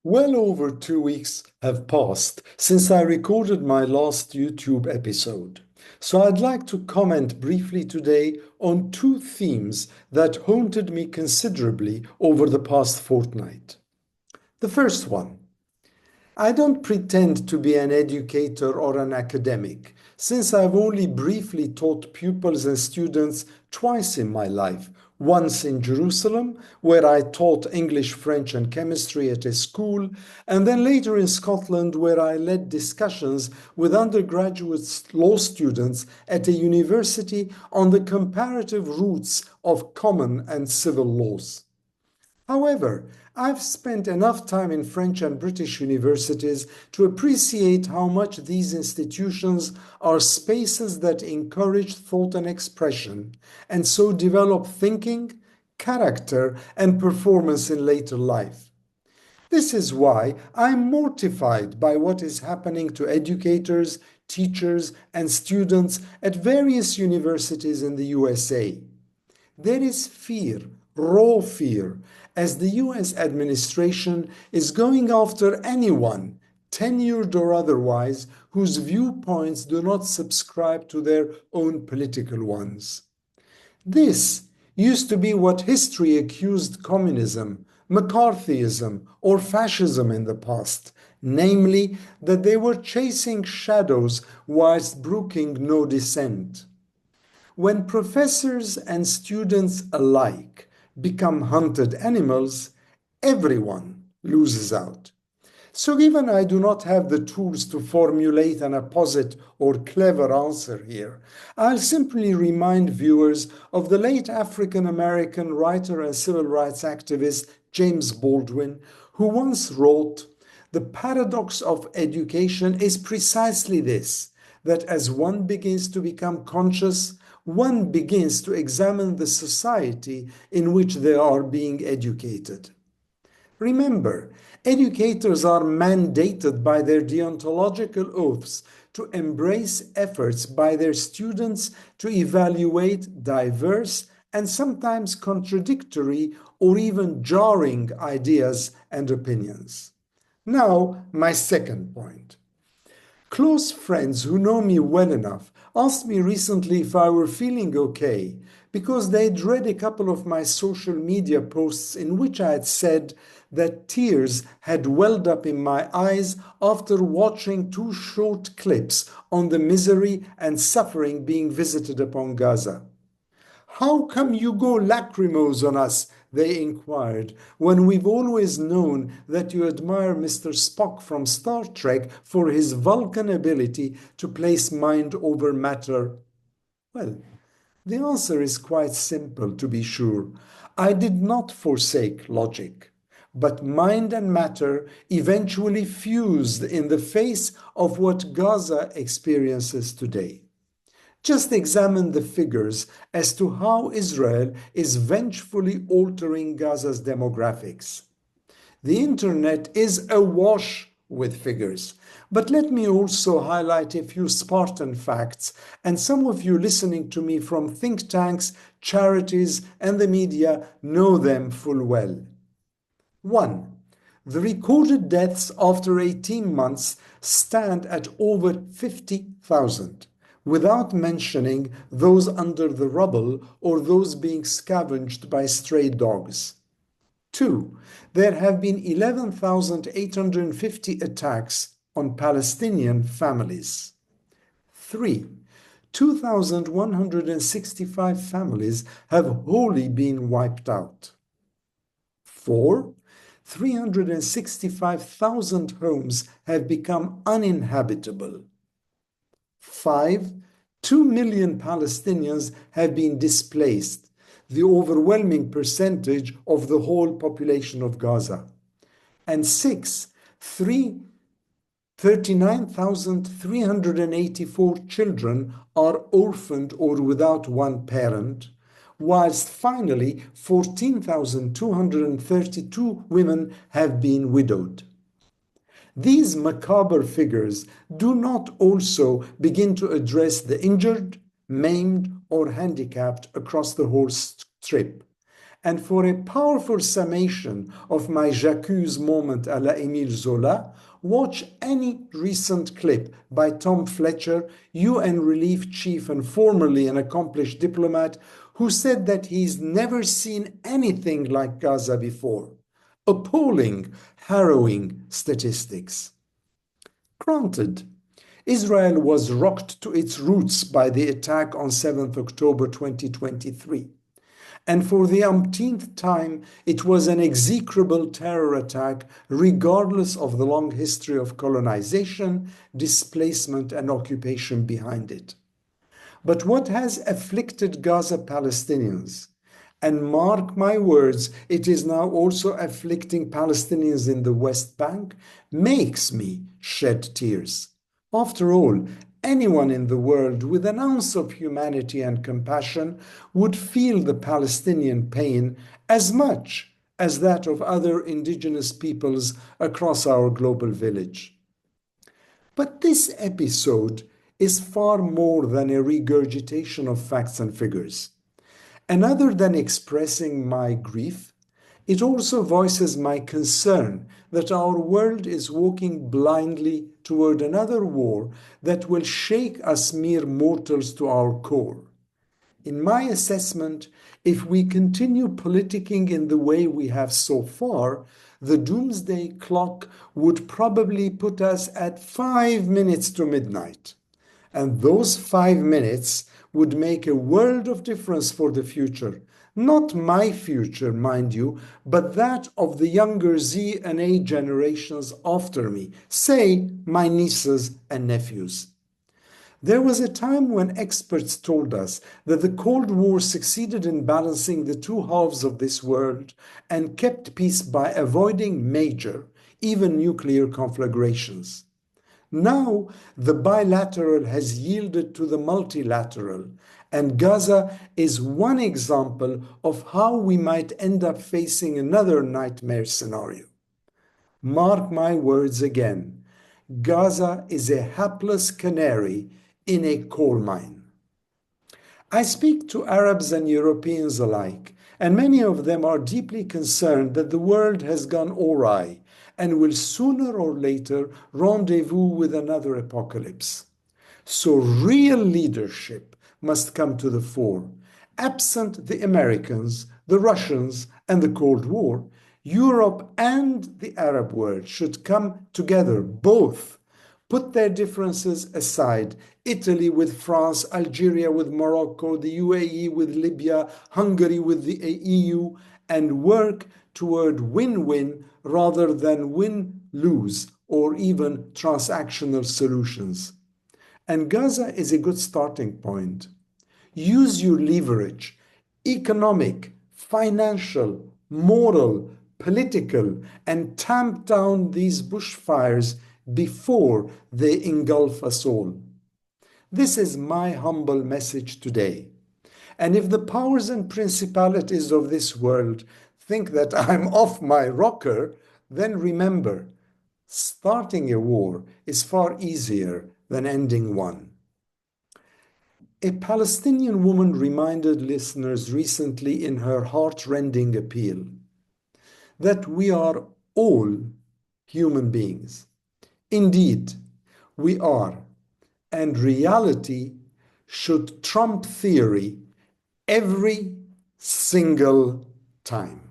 Well over 2 weeks have passed since I recorded my last YouTube episode, so I'd like to comment briefly today on two themes that haunted me considerably over the past fortnight. The first one: I don't pretend to be an educator or an academic, since I've only briefly taught pupils and students twice in my life. Once in Jerusalem, where I taught English, French, and chemistry at a school, and then later in Scotland, where I led discussions with undergraduate law students at a university on the comparative roots of common and civil laws. However, I've spent enough time in French and British universities to appreciate how much these institutions are spaces that encourage thought and expression, and so develop thinking, character, and performance in later life. This is why I'm mortified by what is happening to educators, teachers, and students at various universities in the USA. There is fear, raw fear, as the US administration is going after anyone, tenured or otherwise, whose viewpoints do not subscribe to their own political ones. This used to be what history accused communism, McCarthyism, or fascism in the past, namely that they were chasing shadows whilst brooking no dissent. When professors and students alike become hunted animals, everyone loses out. So given I do not have the tools to formulate an apposite or clever answer here, I'll simply remind viewers of the late African-American writer and civil rights activist James Baldwin, who once wrote, "The paradox of education is precisely this, that as one begins to become conscious, one begins to examine the society in which they are being educated." Remember, educators are mandated by their deontological oaths to embrace efforts by their students to evaluate diverse and sometimes contradictory or even jarring ideas and opinions. Now, my second point. Close friends who know me well enough asked me recently if I were feeling okay because they'd read a couple of my social media posts in which I had said that tears had welled up in my eyes after watching two short clips on the misery and suffering being visited upon Gaza. "How come you go lachrymose on us?" they inquired, "when we've always known that you admire Mr. Spock from Star Trek for his Vulcan ability to place mind over matter?" Well, the answer is quite simple, to be sure. I did not forsake logic, but mind and matter eventually fused in the face of what Gaza experiences today. Just examine the figures as to how Israel is vengefully altering Gaza's demographics. The internet is awash with figures, but let me also highlight a few Spartan facts, and some of you listening to me from think tanks, charities, and the media know them full well. 1. The recorded deaths after 18 months stand at over 50,000. Without mentioning those under the rubble or those being scavenged by stray dogs. 2. There have been 11,850 attacks on Palestinian families. 3. 2,165 families have wholly been wiped out. 4. 365,000 homes have become uninhabitable. 5. 2 million Palestinians have been displaced, the overwhelming percentage of the whole population of Gaza. And 6. 39,384 children are orphaned or without one parent, whilst finally 14,232 women have been widowed. These macabre figures do not also begin to address the injured, maimed, or handicapped across the whole strip, And for a powerful summation of my j'accuse moment à la Émile Zola, watch any recent clip by Tom Fletcher, UN relief chief and formerly an accomplished diplomat, who said that he's never seen anything like Gaza before. Appalling, harrowing statistics. Granted, Israel was rocked to its roots by the attack on 7th October 2023. And for the umpteenth time, it was an execrable terror attack, regardless of the long history of colonization, displacement, and occupation behind it. But what has afflicted Gaza Palestinians, and mark my words, it is now also afflicting Palestinians in the West Bank, makes me shed tears. After all, anyone in the world with an ounce of humanity and compassion would feel the Palestinian pain as much as that of other indigenous peoples across our global village. But this episode is far more than a regurgitation of facts and figures. And other than expressing my grief, it also voices my concern that our world is walking blindly toward another war that will shake us mere mortals to our core. In my assessment, if we continue politicking in the way we have so far, the doomsday clock would probably put us at 5 minutes to midnight. And those 5 minutes would make a world of difference for the future. Not my future, mind you, but that of the younger Z and A generations after me, say my nieces and nephews. There was a time when experts told us that the Cold War succeeded in balancing the two halves of this world and kept peace by avoiding major, even nuclear conflagrations. Now, the bilateral has yielded to the multilateral, and Gaza is one example of how we might end up facing another nightmare scenario. Mark my words again, Gaza is a hapless canary in a coal mine. I speak to Arabs and Europeans alike, and many of them are deeply concerned that the world has gone awry and will sooner or later rendezvous with another apocalypse. So real leadership must come to the fore. Absent the Americans, the Russians, and the Cold War, Europe and the Arab world should come together, both. Put their differences aside. Italy with France, Algeria with Morocco, the UAE with Libya, Hungary with the EU, and work toward win-win rather than win-lose or even transactional solutions. And Gaza is a good starting point. Use your leverage, economic, financial, moral, political, and tamp down these bushfires before they engulf us all. This is my humble message today. And if the powers and principalities of this world think that I'm off my rocker, then remember, starting a war is far easier than ending one. A Palestinian woman reminded listeners recently in her heart-rending appeal that we are all human beings. Indeed, we are, and reality should trump theory every single time.